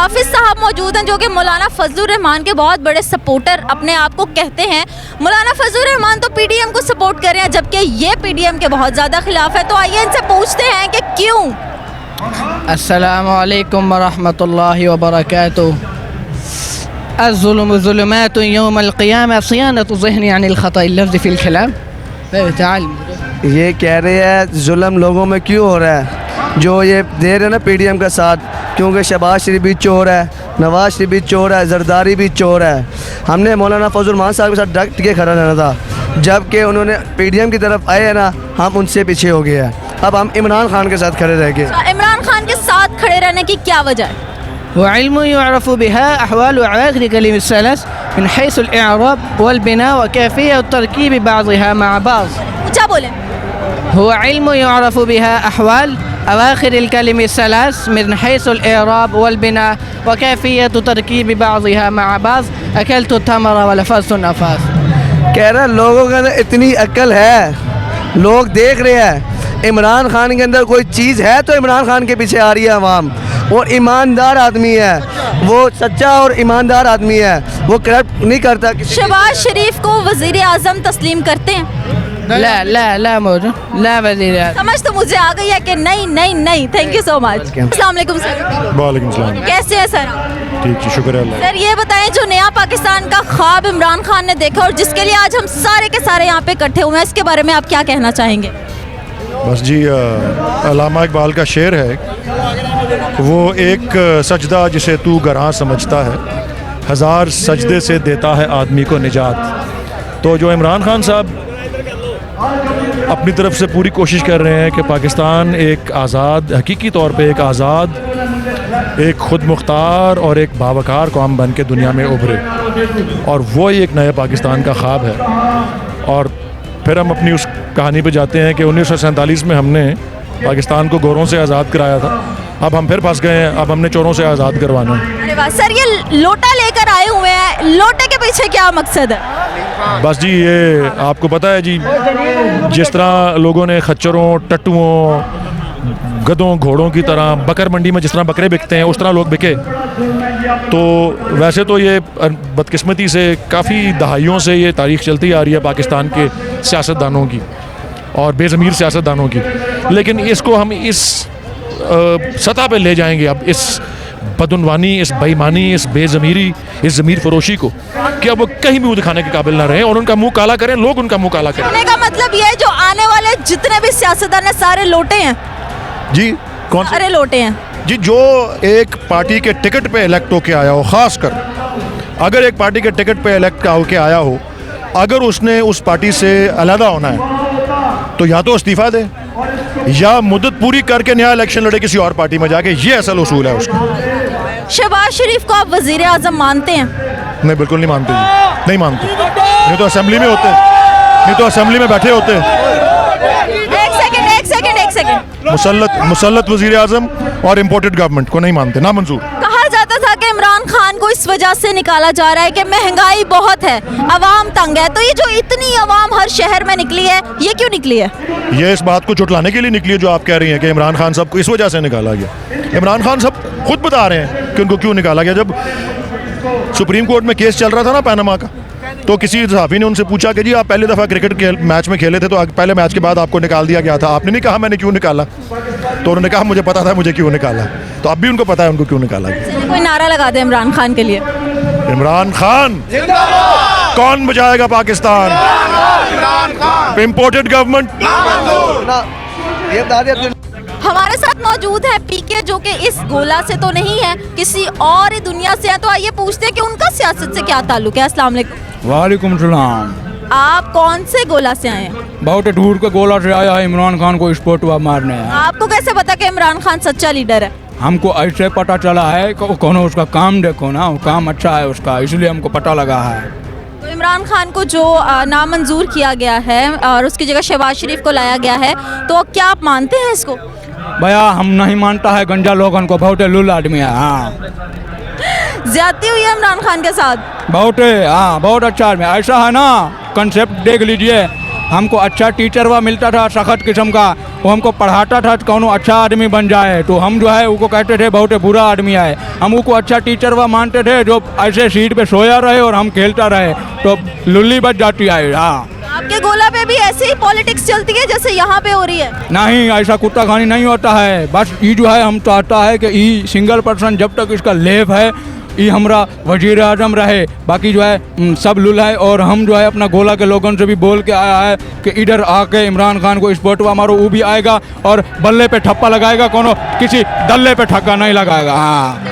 हाफिज साहब मौजूद हैं जो कि मौलाना फजलुर रहमान के बहुत बड़े सपोर्टर अपने आप को कहते हैं। मौलाना फजलुर रहमान तो पीडीएम को सपोर्ट कर रहे हैं जबकि ये पीडीएम के बहुत ज़्यादा खिलाफ है, तो आइए इनसे पूछते हैं कि क्यों। अस्सलामु अलैकुम वरहमतुल्लाहि वबरकातुहू। अज़्ज़ुल्मु ज़ुलुमातुन यौमल क़ियामह सियानतु ज़हनी अनिल ख़ताइल लफ़्ज़ि फ़िल कलाम। ये कह रहे हैं जुल्म लोगों में क्यों हो रहा है, जो ये दे रहे हैं ना पीडीएम का साथ, क्योंकि शहबाज शरीफ भी चोर है, नवाज शरीफ भी चोर है, जरदारी भी चोर है। हमने मौलाना फजलुर रहमान साहब के साथ डट के खड़ा रहना था, जबकि उन्होंने पीडीएम की तरफ आए हैं ना, हम उनसे पीछे हो गए हैं। अब हम इमरान खान के साथ खड़े रह गए। इमरान खान के साथ खड़े रहने की क्या वजह है? वइल्मुन युअरफ़ु बिहा अहवाल व आवाखिर कलिमत सलस मिन हैसुल इअराब वल बिना व कैफियत तरकीब बाज़िहा मअ बाज़। ऊंचा बोले। हुवा इल्मुन युअरफ़ु बिहा अहवाल अवाखिर कलिमत सलस मिन हैसुल इअराब वल बिना व कैफियत तरकीब बाज़िहा मअ बाज़ अकलतु तमरा व लफ़ज़तु नफ़ास। कह रहा है लोगों के अंदर इतनी अक्ल है, लोग देख रहे हैं इमरान खान के अंदर कोई चीज़ है तो इमरान खान के पीछे आ रही है आवाम। और ईमानदार आदमी है, वो सच्चा और ईमानदार आदमी है, वो करप्ट नहीं करता। शहबाज शरीफ को वज़ीर आज़म तस्लीम करते हैं? ला ला ला मोर ला वज़ीर आज़म। समझ तो मुझे आ गई है कि नहीं नहीं नहीं। Thank you so much. अस्सलाम वालेकुम सर। वालेकुम सलाम। कैसे हैं सर? ठीक जी, शुक्र है अल्लाह। सर ये बताएं, जो नया पाकिस्तान का ख्वाब इमरान खान ने देखा और जिसके लिए आज हम सारे के सारे यहाँ पे इकट्ठे हुए हैं, इसके बारे में आप क्या कहना चाहेंगे? बस जी, अल्लामा इकबाल का शेर है, वो एक सजदा जिसे तू गरां समझता है, हज़ार सजदे से देता है आदमी को निजात। तो जो इमरान खान साहब अपनी तरफ से पूरी कोशिश कर रहे हैं कि पाकिस्तान एक आज़ाद, हकीकी तौर पे एक आज़ाद, एक ख़ुद मुख्तार और एक बावकार कौम बन के दुनिया में उभरे, और वो ही एक नए पाकिस्तान का ख्वाब है। और फिर हम अपनी उस कहानी पे जाते हैं कि 1947 में हमने पाकिस्तान को गोरों से आज़ाद कराया था, अब हम फिर फंस गए हैं, अब हमने चोरों से आज़ाद करवाना है। अरे वाह सर, ये लोटा लेकर आए हुए हैं, लोटे के पीछे क्या मकसद है? बस जी, ये आपको पता है जी, जिस तरह लोगों ने खच्चरों, टट्टुओं, गधों, घोड़ों की तरह बकर मंडी में जिस तरह बकरे बिकते हैं उस तरह लोग बिके। तो वैसे तो ये बदकिस्मती से काफ़ी दहाइयों से ये तारीख़ चलती आ रही है पाकिस्तान के सियासतदानों की और बेज़मीर सियासतदानों की, लेकिन इसको हम इस सतह पे ले जाएंगे अब, इस बदउनवानी, इस बेईमानी, इस बेज़मीरी, इस ज़मीर फरोशी को, कि अब वो कहीं भी मुँह दिखाने के काबिल ना रहें और उनका मुँह काला करें, लोग उनका मुँह काला करें। कहने का मतलब ये है जो आने वाले जितने भी सियासतदान हैं सारे लोटे हैं जी। कौन सारे लोटे हैं जी? जो एक पार्टी के टिकट पे इलेक्ट होके आया हो, ख़ास कर अगर एक पार्टी के टिकट पे इलेक्ट होके आया हो, अगर उसने उस पार्टी से अलहदा होना है तो या तो इस्तीफ़ा दे या मुद्दत पूरी करके नया इलेक्शन लड़े किसी और पार्टी में जाके, ये असल उसूल है उसका। शहबाज शरीफ को आप वज़ीर आज़म मानते हैं? नहीं, बिल्कुल नहीं मानते जी, नहीं मानते। नहीं तो असेंबली में होते, नहीं तो असेंबली में बैठे होते। एक सेकंड। मुसल्लत वज़ीर आज़म और इम्पोर्टेड गवर्नमेंट को नहीं मानते, ना मंजूर। कहा जाता था कि इमरान खान को इस वजह से निकाला जा रहा है कि महंगाई बहुत है, अवाम तंग है, तो ये जो इतनी अवाम हर शहर में निकली है, ये क्यों निकली है? ये इस बात को चुटलाने के लिए निकली है जो आप कह रही हैं कि इमरान खान साहब को इस वजह से निकाला गया। इमरान खान साहब खुद बता रहे हैं कि उनको क्यों निकाला गया। जब सुप्रीम कोर्ट में केस चल रहा था ना पैनामा का, तो किसी सहाफ़ी ने उनसे पूछा कि जी आप पहली दफ़ा क्रिकेट के मैच में खेले थे, तो पहले मैच के बाद आपको निकाल दिया गया था, आपने नहीं कहा मैंने क्यों निकाला। तो उन्होंने कहा मुझे पता था मुझे क्यों निकाला। तो अब भी उनको पता है उनको क्यों निकाला गया। कोई नारा लगा दे इमरान खान के लिए। इमरान खान कौन बचाएगा पाकिस्तान? Imported government. हमारे साथ मौजूद है पीके, जो कि इस गोला से तो नहीं है, किसी और ही दुनिया से है, तो आइए पूछते हैं कि उनका सियासत से क्या ताल्लुक है। अस्सलाम वालेकुम। वालेकुम सलाम। आप कौन से गोला से आए हैं? बहुत दूर के गोला से आया है, इमरान खान को स्पोर्ट मारने है। आपको कैसे पता कि इमरान खान सच्चा लीडर है? हमको ऐसे पता चला है कि कौन उसका काम देखो ना, वो काम अच्छा है उसका, इसलिए हमको पता लगा है। तो इमरान खान को जो नामंजूर किया गया है और उसकी जगह शहबाज शरीफ को लाया गया है, तो क्या आप मानते हैं इसको? भैया हम नहीं मानता है, गंजा लोगों को, बहुत लुल आदमी है। हाँ, ज्यादती हुई है इमरान खान के साथ? बहुत, हाँ बहुत अच्छा आदमी। ऐसा है ना, कंसेप्ट देख लीजिए, हमको अच्छा टीचर हुआ मिलता था सख्त किस्म का, वो हमको पढ़ाता था कौन अच्छा आदमी बन जाए, तो हम जो है उसको कहते थे बहुत बुरा आदमी है। हम उसको अच्छा टीचर हुआ मानते थे जो ऐसे सीट पे सोया रहे और हम खेलता रहे, तो लुल्ली बच जाती है। हाँ, आपके गोला पे भी ऐसे ही पॉलिटिक्स चलती है जैसे यहाँ पे हो रही है? नहीं, ऐसा कुत्ता खानी नहीं होता है। बस ये जो है हम चाहता है कि ये सिंगल पर्सन जब तक इसका लेव है ये हमारा वजीर आजम रहे, बाकी जो है सब लुल है। और हम जो है अपना गोला के लोगों से भी बोल के आया है कि इधर आके इमरान खान को स्पोर्टवा मारो, वो भी आएगा और बल्ले पे ठप्पा लगाएगा, कोनो किसी दल्ले पे ठक्का नहीं लगाएगा। हाँ।